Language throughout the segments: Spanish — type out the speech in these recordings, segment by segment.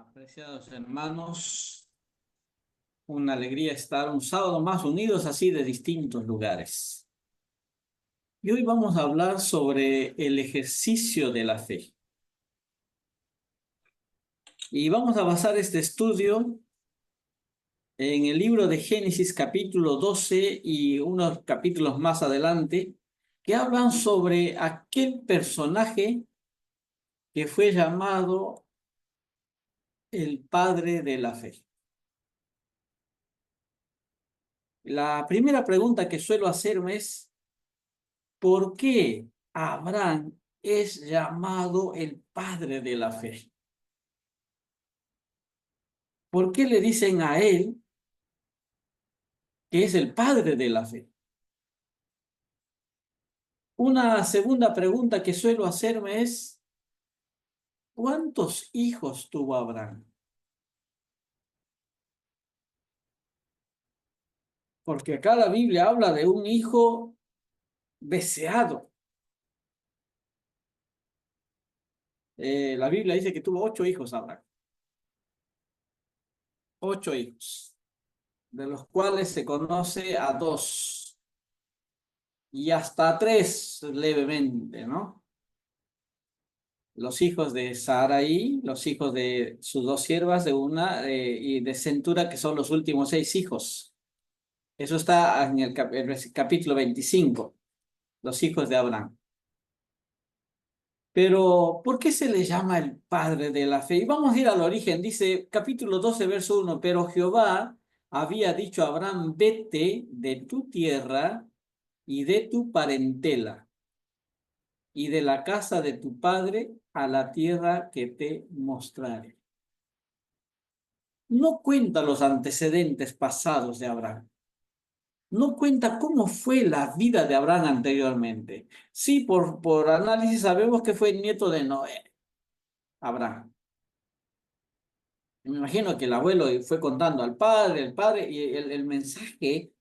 Apreciados hermanos, una alegría estar un sábado más unidos así de distintos lugares. Y hoy vamos a hablar sobre el ejercicio de la fe. Y vamos a basar este estudio en el libro de Génesis capítulo 12 y unos capítulos más adelante, que hablan sobre aquel personaje que fue llamado el padre de la fe. La primera pregunta que suelo hacerme es: ¿por qué Abraham es llamado el padre de la fe? ¿Por qué le dicen a él que es el padre de la fe? Una segunda pregunta que suelo hacerme es: ¿cuántos hijos tuvo Abraham? Porque acá la Biblia habla de un hijo deseado. La Biblia dice que tuvo 8 hijos Abraham. 8 hijos, de los cuales se conoce a 2 y hasta a 3 levemente, ¿no? Los hijos de Sarai, los hijos de sus 2 siervas, de una y de Centura, que son los últimos 6 hijos. Eso está en el capítulo 25, los hijos de Abraham. Pero, ¿por qué se le llama el padre de la fe? Y vamos a ir al origen. Dice, capítulo 12, verso 1: pero Jehová había dicho a Abraham: vete de tu tierra y de tu parentela y de la casa de tu padre a la tierra que te mostraré. No cuenta los antecedentes pasados de Abraham. No cuenta cómo fue la vida de Abraham anteriormente. Sí, por análisis sabemos que fue el nieto de Noé, Abraham. Me imagino que el abuelo fue contando al padre, el padre, y el mensaje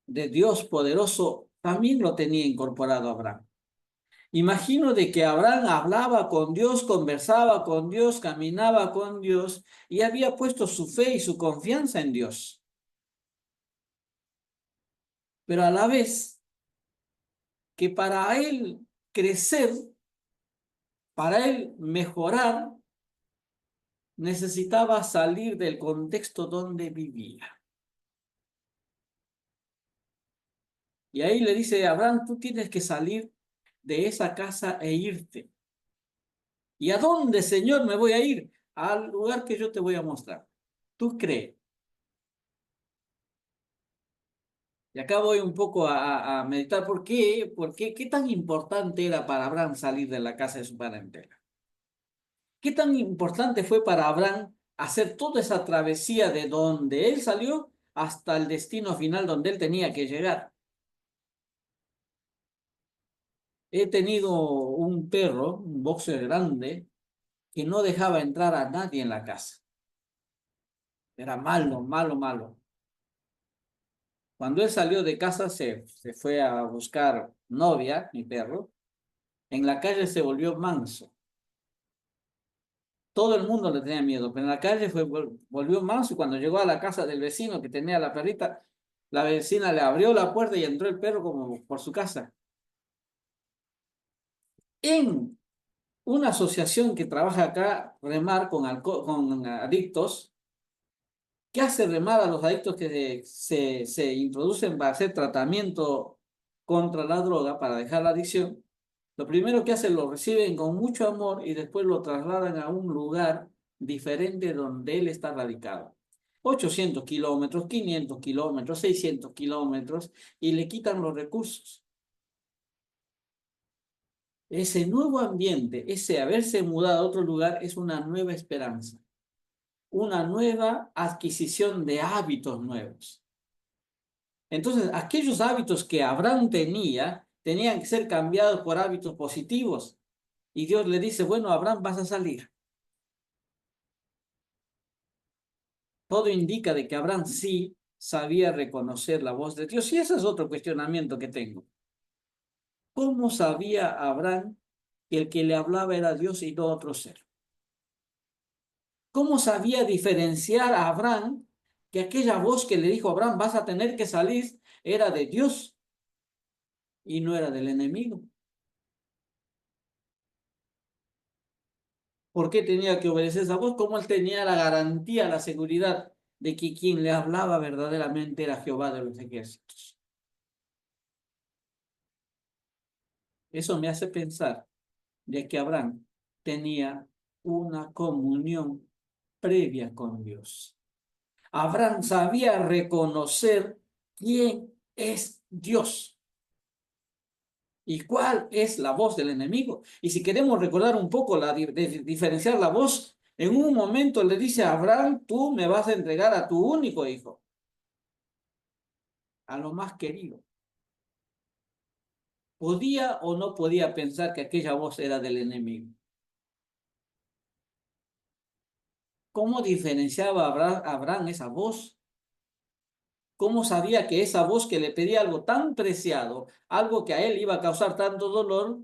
de Dios poderoso también lo tenía incorporado a Abraham. Imagino de que Abraham hablaba con Dios, conversaba con Dios, caminaba con Dios y había puesto su fe y su confianza en Dios. Pero a la vez que para él crecer, para él mejorar, necesitaba salir del contexto donde vivía. Y ahí le dice a Abraham: tú tienes que salir de esa casa e irte. ¿Y a dónde, Señor, me voy a ir? Al lugar que yo te voy a mostrar. Tú crees. Y acá voy un poco a meditar qué tan importante era para Abraham salir de la casa de su parentela. ¿Qué tan importante fue para Abraham hacer toda esa travesía de donde él salió hasta el destino final donde él tenía que llegar? He tenido un perro, un boxer grande, que no dejaba entrar a nadie en la casa. Era malo, malo, malo. Cuando él salió de casa, se fue a buscar novia, mi perro. En la calle se volvió manso. Todo el mundo le tenía miedo, pero en la calle volvió manso, y cuando llegó a la casa del vecino que tenía la perrita, la vecina le abrió la puerta y entró el perro como por su casa. En una asociación que trabaja acá, Remar, con adictos, que hace remar a los adictos que se introducen para hacer tratamiento contra la droga, para dejar la adicción. Lo primero que hacen, lo reciben con mucho amor y después lo trasladan a un lugar diferente donde él está radicado. 800 kilómetros, 500 kilómetros, 600 kilómetros, y le quitan los recursos. Ese nuevo ambiente, ese haberse mudado a otro lugar, es una nueva esperanza, una nueva adquisición de hábitos nuevos. Entonces, aquellos hábitos que Abraham tenía, tenían que ser cambiados por hábitos positivos. Y Dios le dice: bueno, Abraham, vas a salir. Todo indica de que Abraham sí sabía reconocer la voz de Dios. Y ese es otro cuestionamiento que tengo. ¿Cómo sabía Abraham que el que le hablaba era Dios y no otro ser? ¿Cómo sabía diferenciar a Abraham que aquella voz que le dijo a Abraham, vas a tener que salir, era de Dios y no era del enemigo? ¿Por qué tenía que obedecer esa voz? ¿Cómo él tenía la garantía, la seguridad de que quien le hablaba verdaderamente era Jehová de los ejércitos? Eso me hace pensar de que Abraham tenía una comunión previa con Dios. Abraham sabía reconocer quién es Dios y cuál es la voz del enemigo. Y si queremos recordar un poco de diferenciar la voz, en un momento le dice a Abraham, tú me vas a entregar a tu único hijo, a lo más querido. ¿Podía o no podía pensar que aquella voz era del enemigo? ¿Cómo diferenciaba Abraham esa voz? ¿Cómo sabía que esa voz que le pedía algo tan preciado, algo que a él iba a causar tanto dolor,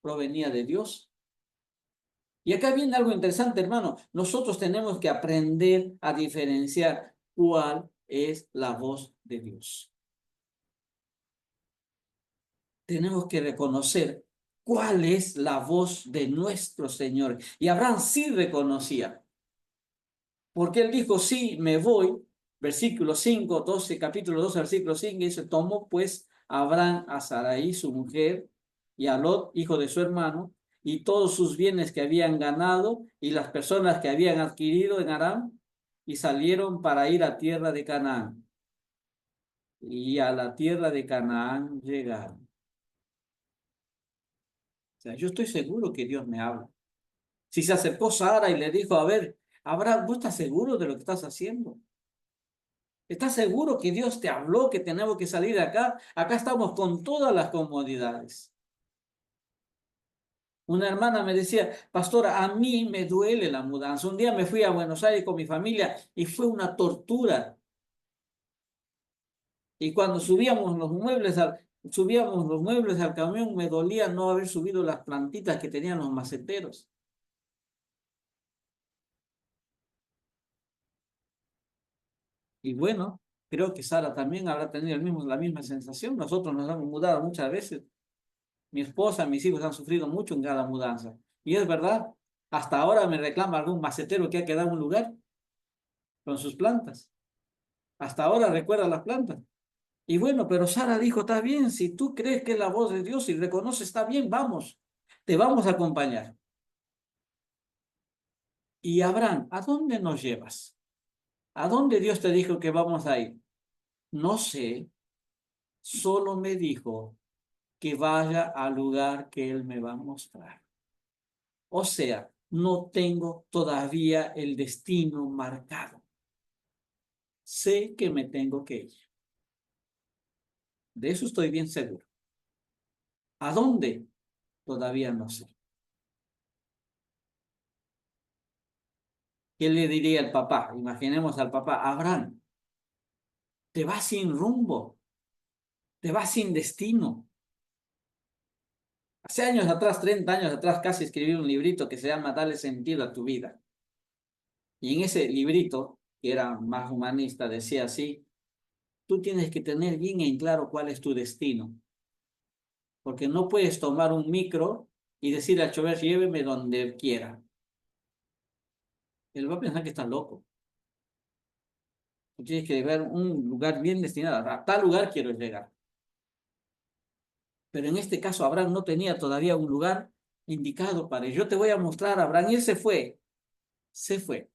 provenía de Dios? Y acá viene algo interesante, hermano. Nosotros tenemos que aprender a diferenciar cuál es la voz de Dios. Tenemos que reconocer cuál es la voz de nuestro Señor. Y Abraham sí reconocía. Porque él dijo, sí, me voy, versículo 5, 12, capítulo 12, versículo 5, dice, tomó pues Abraham a Sarai, su mujer, y a Lot, hijo de su hermano, y todos sus bienes que habían ganado, y las personas que habían adquirido en Aram, y salieron para ir a tierra de Canaán. Y a la tierra de Canaán llegaron. O sea, yo estoy seguro que Dios me habla. Si se acercó Sara y le dijo, a ver, Abraham, ¿vos estás seguro de lo que estás haciendo? ¿Estás seguro que Dios te habló que tenemos que salir de acá? Acá estamos con todas las comodidades. Una hermana me decía, pastora, a mí me duele la mudanza. Un día me fui a Buenos Aires con mi familia y fue una tortura. Y cuando subíamos los muebles al camión, me dolía no haber subido las plantitas que tenían los maceteros. Y bueno, creo que Sara también habrá tenido la misma sensación. Nosotros nos hemos mudado muchas veces. Mi esposa, mis hijos han sufrido mucho en cada mudanza. Y es verdad, hasta ahora me reclama algún macetero que ha quedado en un lugar con sus plantas. Hasta ahora recuerda las plantas. Y bueno, pero Sara dijo, está bien, si tú crees que es la voz de Dios y reconoces, está bien, vamos, te vamos a acompañar. Y Abraham, ¿a dónde nos llevas? ¿A dónde Dios te dijo que vamos a ir? No sé, solo me dijo que vaya al lugar que Él me va a mostrar. O sea, no tengo todavía el destino marcado. Sé que me tengo que ir. De eso estoy bien seguro. ¿A dónde? Todavía no sé. ¿Qué le diría el papá? Imaginemos al papá, Abraham, te vas sin rumbo, te vas sin destino. Hace años atrás, 30 años atrás, casi escribí un librito que se llama Dale sentido a tu vida. Y en ese librito, que era más humanista, decía así, tú tienes que tener bien en claro cuál es tu destino. Porque no puedes tomar un micro y decir al chofer, lléveme donde quiera. Él va a pensar que estás loco. Tú tienes que llegar a un lugar bien destinado. A tal lugar quiero llegar. Pero en este caso, Abraham no tenía todavía un lugar indicado para él. Yo te voy a mostrar a Abraham. Y él se fue. Se fue.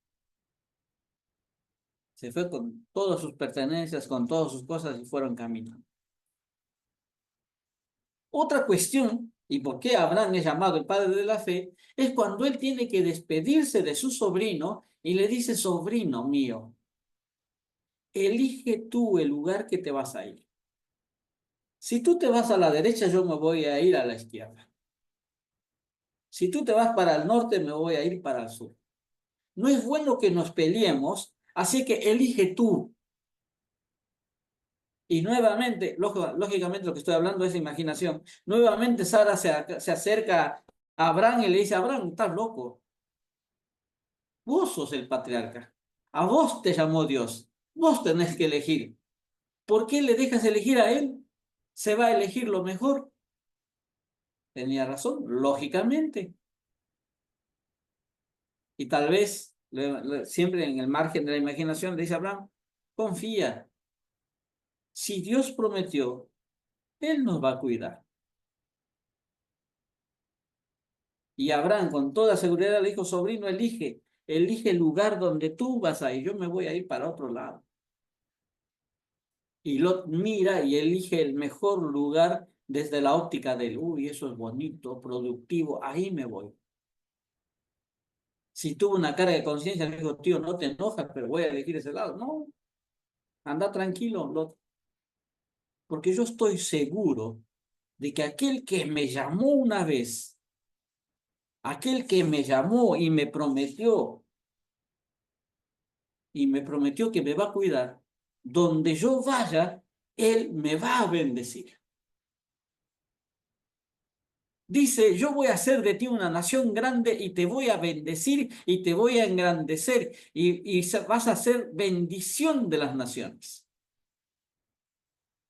Se fue con todas sus pertenencias, con todas sus cosas y fueron caminando. Otra cuestión, y por qué Abraham es llamado el padre de la fe, es cuando él tiene que despedirse de su sobrino y le dice, sobrino mío, elige tú el lugar que te vas a ir. Si tú te vas a la derecha, yo me voy a ir a la izquierda. Si tú te vas para el norte, me voy a ir para el sur. No es bueno que nos peleemos, así que elige tú. Y nuevamente, lógicamente lo que estoy hablando es imaginación. Nuevamente Sara se acerca a Abraham y le dice, Abraham, estás loco. Vos sos el patriarca. A vos te llamó Dios. Vos tenés que elegir. ¿Por qué le dejas elegir a él? Se va a elegir lo mejor. Tenía razón, lógicamente. Y tal vez, siempre en el margen de la imaginación, le dice a Abraham, confía. Si Dios prometió, él nos va a cuidar. Y Abraham con toda seguridad le dijo, sobrino, elige el lugar donde tú vas a ir, yo me voy a ir para otro lado. Y Lot mira y elige el mejor lugar desde la óptica del, uy, eso es bonito, productivo, ahí me voy. Si tuvo una carga de conciencia, le dijo, tío, no te enojas, pero voy a elegir ese lado. No, anda tranquilo, Lot, porque yo estoy seguro de que aquel que me llamó una vez, aquel que me llamó y me prometió que me va a cuidar, donde yo vaya, él me va a bendecir. Dice, yo voy a hacer de ti una nación grande y te voy a bendecir y te voy a engrandecer y vas a ser bendición de las naciones.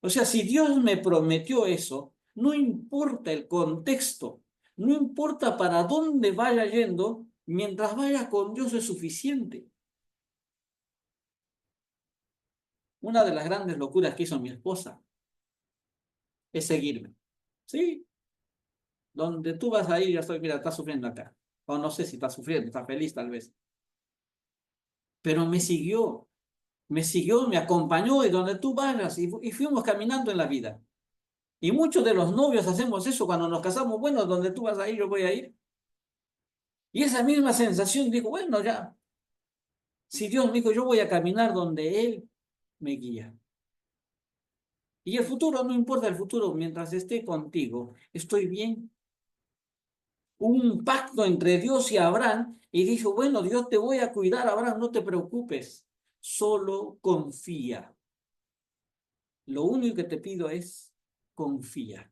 O sea, si Dios me prometió eso, no importa el contexto, no importa para dónde vaya yendo, mientras vaya con Dios es suficiente. Una de las grandes locuras que hizo mi esposa es seguirme. Sí, donde tú vas a ir, ya estoy, mira, estás sufriendo acá. O no sé si estás sufriendo, estás feliz tal vez. Pero me siguió, me acompañó y donde tú vayas y fuimos caminando en la vida. Y muchos de los novios hacemos eso cuando nos casamos, bueno, donde tú vas a ir, yo voy a ir. Y esa misma sensación, digo, bueno, ya, si Dios me dijo, yo voy a caminar donde Él me guía. Y el futuro, no importa el futuro, mientras esté contigo, estoy bien. Hubo un pacto entre Dios y Abraham y dijo, bueno, Dios te voy a cuidar, Abraham, no te preocupes, solo confía. Lo único que te pido es confía.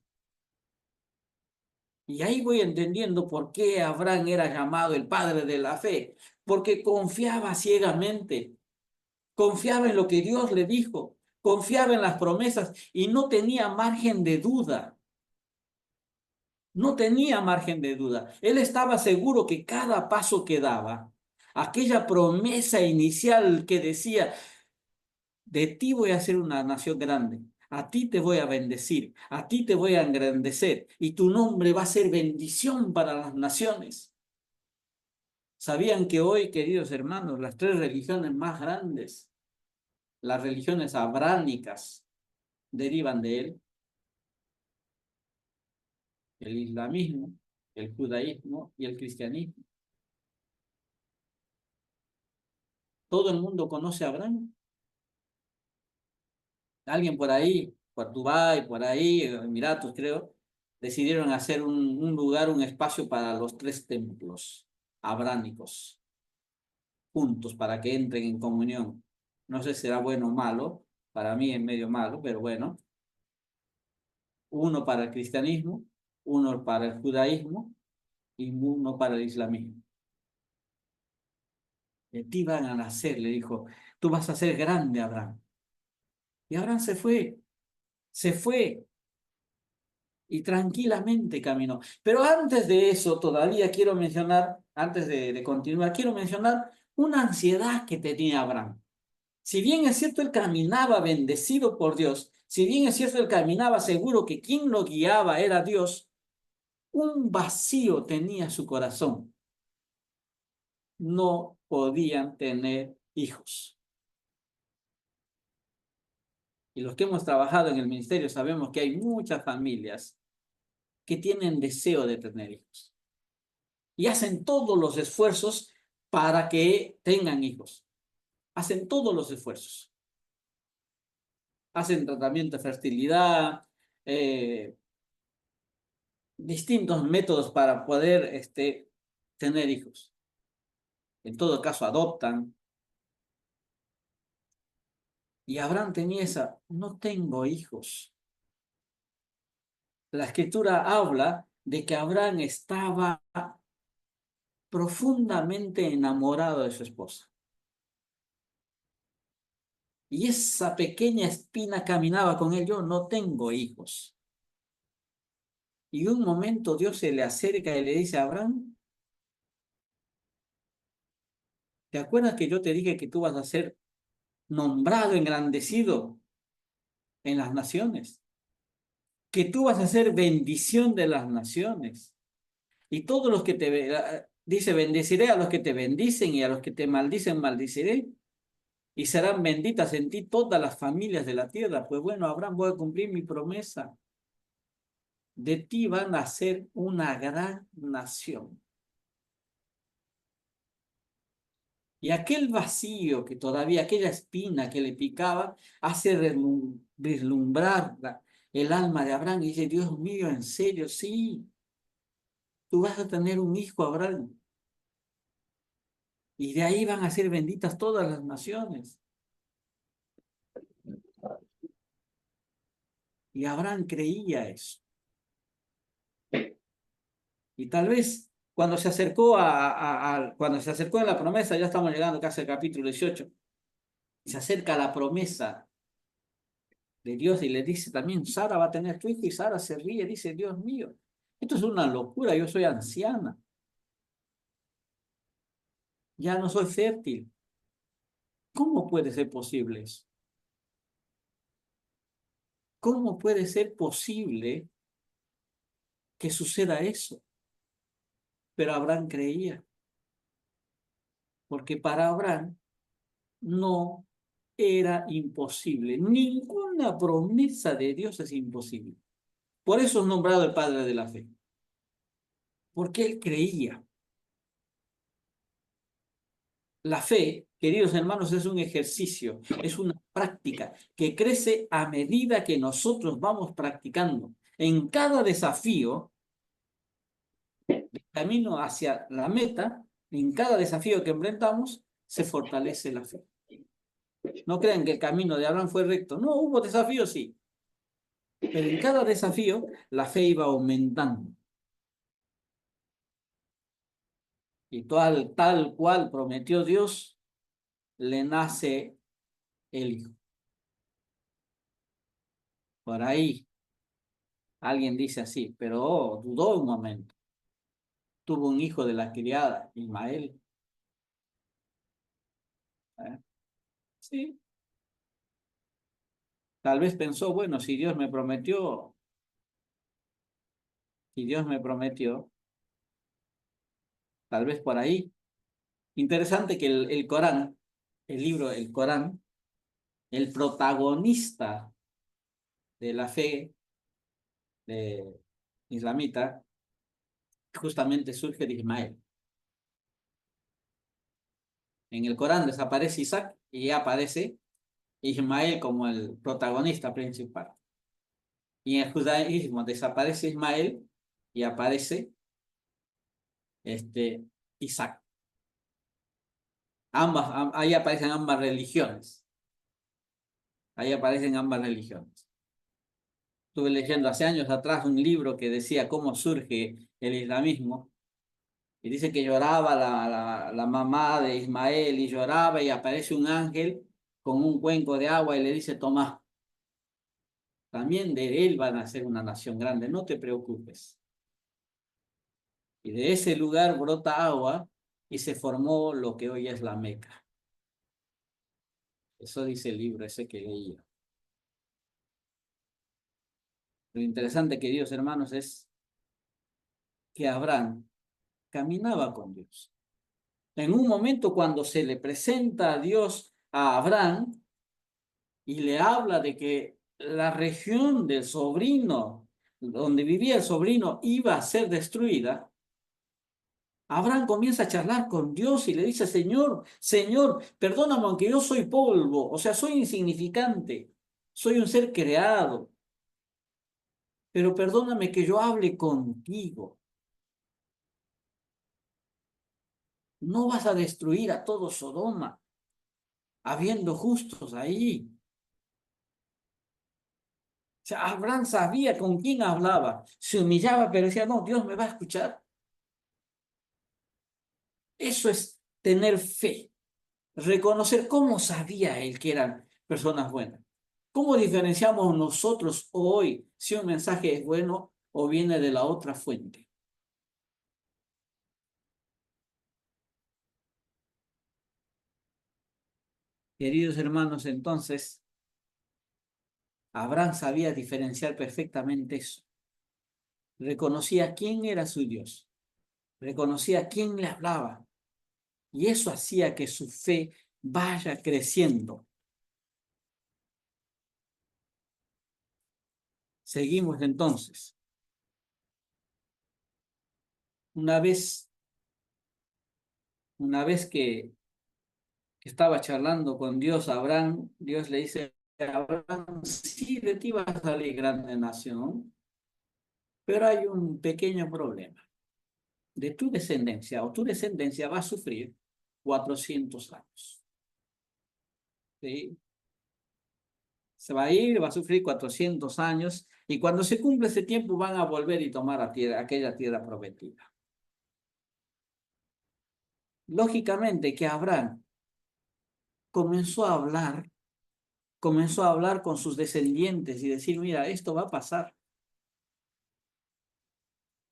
Y ahí voy entendiendo por qué Abraham era llamado el padre de la fe, porque confiaba ciegamente, confiaba en lo que Dios le dijo, confiaba en las promesas y no tenía margen de duda. No tenía margen de duda. Él estaba seguro que cada paso que daba, aquella promesa inicial que decía, de ti voy a hacer una nación grande, a ti te voy a bendecir, a ti te voy a engrandecer y tu nombre va a ser bendición para las naciones. ¿Sabían que hoy, queridos hermanos, las tres religiones más grandes, las religiones abrámicas, derivan de él? El islamismo, el judaísmo y el cristianismo. Todo el mundo conoce a Abraham. Alguien por ahí, por Dubái, por ahí, Emiratos creo, decidieron hacer un lugar, un espacio para los tres templos abrámicos, juntos, para que entren en comunión. No sé si será bueno o malo, para mí es medio malo, pero bueno. Uno para el cristianismo, uno para el judaísmo y uno para el islamismo. De ti van a nacer, le dijo, tú vas a ser grande, Abraham. Y Abraham se fue y tranquilamente caminó. Pero antes de eso, todavía quiero mencionar, antes de continuar, quiero mencionar una ansiedad que tenía Abraham. Si bien es cierto, él caminaba bendecido por Dios, si bien es cierto, él caminaba seguro que quien lo guiaba era Dios, un vacío tenía su corazón. No podían tener hijos. Y los que hemos trabajado en el ministerio sabemos que hay muchas familias que tienen deseo de tener hijos y hacen todos los esfuerzos para que tengan hijos. Hacen todos los esfuerzos. Hacen tratamiento de fertilidad, eh, distintos métodos para poder tener hijos. En todo caso, adoptan. Y Abraham tenía esa, no tengo hijos. La escritura habla de que Abraham estaba profundamente enamorado de su esposa. Y esa pequeña espina caminaba con él. Yo no tengo hijos. Y un momento Dios se le acerca y le dice a Abraham, ¿te acuerdas que yo te dije que tú vas a ser nombrado, engrandecido en las naciones? Que tú vas a ser bendición de las naciones. Y todos los que dice, bendeciré a los que te bendicen y a los que te maldicen, maldiciré. Y serán benditas en ti todas las familias de la tierra. Pues bueno, Abraham, voy a cumplir mi promesa. De ti van a ser una gran nación. Y aquel vacío que todavía, aquella espina que le picaba, hace vislumbrar el alma de Abraham y dice, Dios mío, en serio, sí, tú vas a tener un hijo, Abraham. Y de ahí van a ser benditas todas las naciones. Y Abraham creía eso. Y tal vez cuando se acercó cuando se acercó a la promesa, ya estamos llegando casi al capítulo 18, se acerca a la promesa de Dios y le dice también, Sara va a tener tu hijo, y Sara se ríe, dice, Dios mío, esto es una locura, yo soy anciana, ya no soy fértil. ¿Cómo puede ser posible eso? ¿Cómo puede ser posible que suceda eso? Pero Abraham creía, porque para Abraham no era imposible. Ninguna promesa de Dios es imposible. Por eso es nombrado el padre de la fe, porque él creía. La fe, queridos hermanos, es un ejercicio, es una práctica que crece a medida que nosotros vamos practicando. En cada desafío, camino hacia la meta, en cada desafío que enfrentamos, se fortalece la fe. No crean que el camino de Abraham fue recto. No, hubo desafíos, sí. Pero en cada desafío, la fe iba aumentando. Y tal cual prometió Dios, le nace el hijo. Por ahí alguien dice así, pero dudó un momento. Tuvo un hijo de la criada, Ismael. ¿Eh? Sí, tal vez pensó, bueno, si Dios me prometió, tal vez por ahí. Interesante que el Corán, el libro, el Corán, el protagonista de la fe de islamita, justamente surge de Ismael. En el Corán desaparece Isaac y aparece Ismael como el protagonista principal. Y en el judaísmo desaparece Ismael y aparece Isaac. Ahí aparecen ambas religiones. Ahí aparecen ambas religiones. Estuve leyendo hace años atrás un libro que decía cómo surge el islamismo. Y dice que lloraba la mamá de Ismael y lloraba y aparece un ángel con un cuenco de agua y le dice, toma, también de él van a ser una nación grande, no te preocupes. Y de ese lugar brota agua y se formó lo que hoy es la Meca. Eso dice el libro ese que leía. Lo interesante, queridos hermanos, es que Abraham caminaba con Dios. En un momento cuando se le presenta a Dios a Abraham y le habla de que la región del sobrino, donde vivía el sobrino, iba a ser destruida, Abraham comienza a charlar con Dios y le dice, Señor, Señor, perdóname aunque yo soy polvo, o sea, soy insignificante, soy un ser creado, pero perdóname que yo hable contigo. No vas a destruir a todo Sodoma, habiendo justos ahí. O sea, Abraham sabía con quién hablaba, se humillaba, pero decía, no, Dios me va a escuchar. Eso es tener fe, reconocer cómo sabía él que eran personas buenas. ¿Cómo diferenciamos nosotros hoy si un mensaje es bueno o viene de la otra fuente? Queridos hermanos, entonces, Abraham sabía diferenciar perfectamente eso. Reconocía quién era su Dios, reconocía quién le hablaba, y eso hacía que su fe vaya creciendo. Seguimos entonces. Una vez, una vez que estaba charlando con Dios, Abraham, Dios le dice, Abraham, sí, de ti va a salir grande nación, pero hay un pequeño problema. De tu descendencia o tu descendencia va a sufrir 400 años. ¿Sí? Se va a ir, va a sufrir 400 años y cuando se cumple ese tiempo van a volver y tomar a tierra, aquella tierra prometida. Lógicamente que Abraham comenzó a hablar, comenzó a hablar con sus descendientes y decir, mira, esto va a pasar.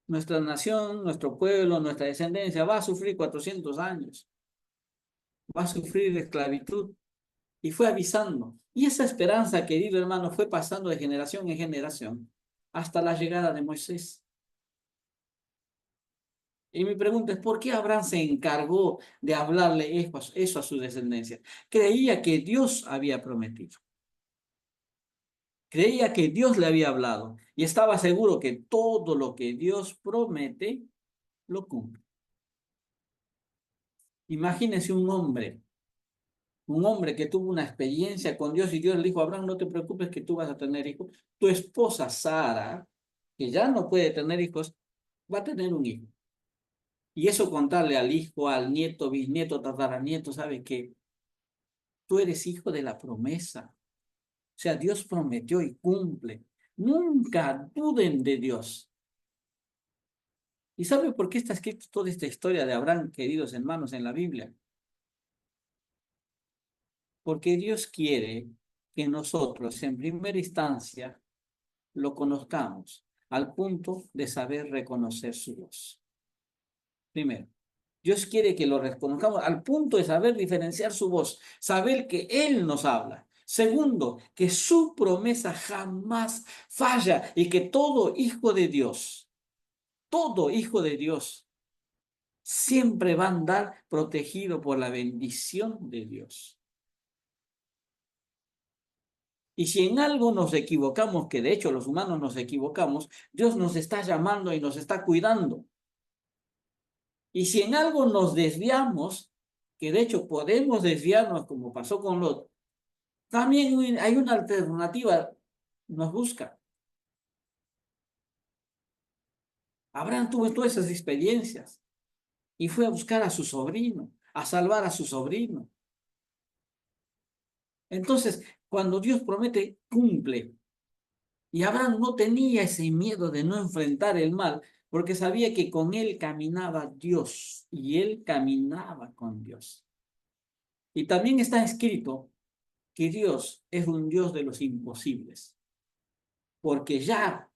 Nuestra nación, nuestro pueblo, nuestra descendencia va a sufrir 400 años, va a sufrir esclavitud. Y fue avisando. Y esa esperanza, querido hermano, fue pasando de generación en generación hasta la llegada de Moisés. Y mi pregunta es, ¿por qué Abraham se encargó de hablarle eso a su descendencia? Creía que Dios había prometido. Creía que Dios le había hablado. Y estaba seguro que todo lo que Dios promete, lo cumple. Imagínese un hombre que tuvo una experiencia con Dios y Dios le dijo, Abraham, no te preocupes que tú vas a tener hijos. Tu esposa Sara, que ya no puede tener hijos, va a tener un hijo. Y eso contarle al hijo, al nieto, bisnieto, tataranieto, ¿sabe qué? Tú eres hijo de la promesa. O sea, Dios prometió y cumple. Nunca duden de Dios. ¿Y sabe por qué está escrito toda esta historia de Abraham, queridos hermanos, en la Biblia? Porque Dios quiere que nosotros, en primera instancia, lo conozcamos al punto de saber reconocer su voz. Primero, Dios quiere que lo reconozcamos al punto de saber diferenciar su voz, saber que Él nos habla. Segundo, que su promesa jamás falla y que todo hijo de Dios, siempre va a andar protegido por la bendición de Dios. Y si en algo nos equivocamos, que de hecho los humanos nos equivocamos, Dios nos está llamando y nos está cuidando. Y si en algo nos desviamos, que de hecho podemos desviarnos como pasó con Lot, también hay una alternativa, nos busca. Abraham tuvo todas esas experiencias y fue a buscar a su sobrino, a salvar a su sobrino. Entonces, cuando Dios promete, cumple. Y Abraham no tenía ese miedo de no enfrentar el mal, porque sabía que con él caminaba Dios y él caminaba con Dios. Y también está escrito que Dios es un Dios de los imposibles, porque ya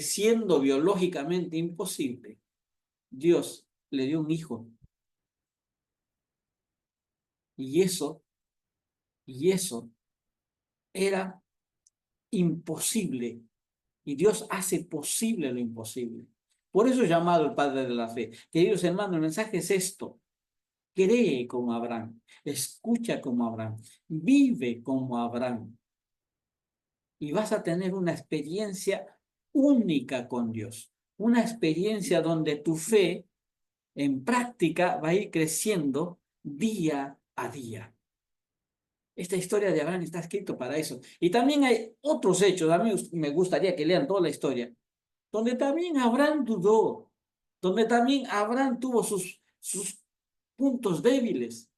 siendo biológicamente imposible, Dios le dio un hijo. Y eso, y eso era imposible. Y Dios hace posible lo imposible. Por eso es llamado el Padre de la Fe. Queridos hermanos, el mensaje es esto. Cree como Abraham, escucha como Abraham, vive como Abraham. Y vas a tener una experiencia única con Dios. Una experiencia donde tu fe en práctica va a ir creciendo día a día. Esta historia de Abraham está escrito para eso. Y también hay otros hechos, a mí me gustaría que lean toda la historia, donde también Abraham dudó, donde también Abraham tuvo sus puntos débiles,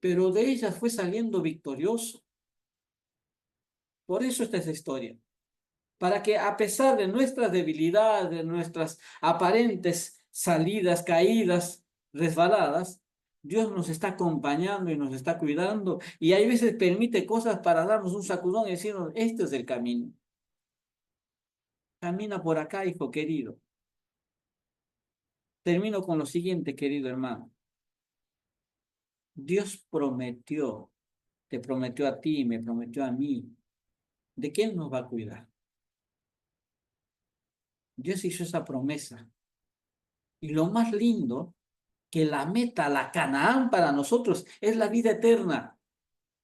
pero de ellas fue saliendo victorioso. Por eso está esa historia, para que a pesar de nuestras debilidades, de nuestras aparentes salidas, caídas, resbaladas, Dios nos está acompañando y nos está cuidando y hay veces permite cosas para darnos un sacudón y decirnos, este es el camino. Camina por acá, hijo querido. Termino con lo siguiente, querido hermano. Dios prometió, te prometió a ti, me prometió a mí, de quién nos va a cuidar. Dios hizo esa promesa. Y lo más lindo, que la meta, la Canaán para nosotros es la vida eterna.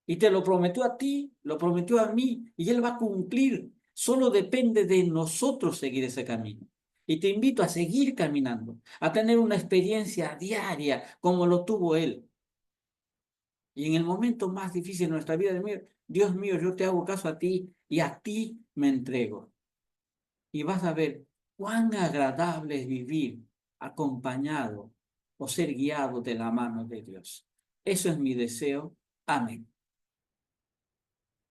Y te lo prometió a ti, lo prometió a mí, y Él va a cumplir. Solo depende de nosotros seguir ese camino. Y te invito a seguir caminando, a tener una experiencia diaria como lo tuvo Él. Y en el momento más difícil de nuestra vida, Dios mío, yo te hago caso a ti y a ti me entrego. Y vas a ver cuán agradable es vivir acompañado o ser guiado de la mano de Dios. Eso es mi deseo. Amén.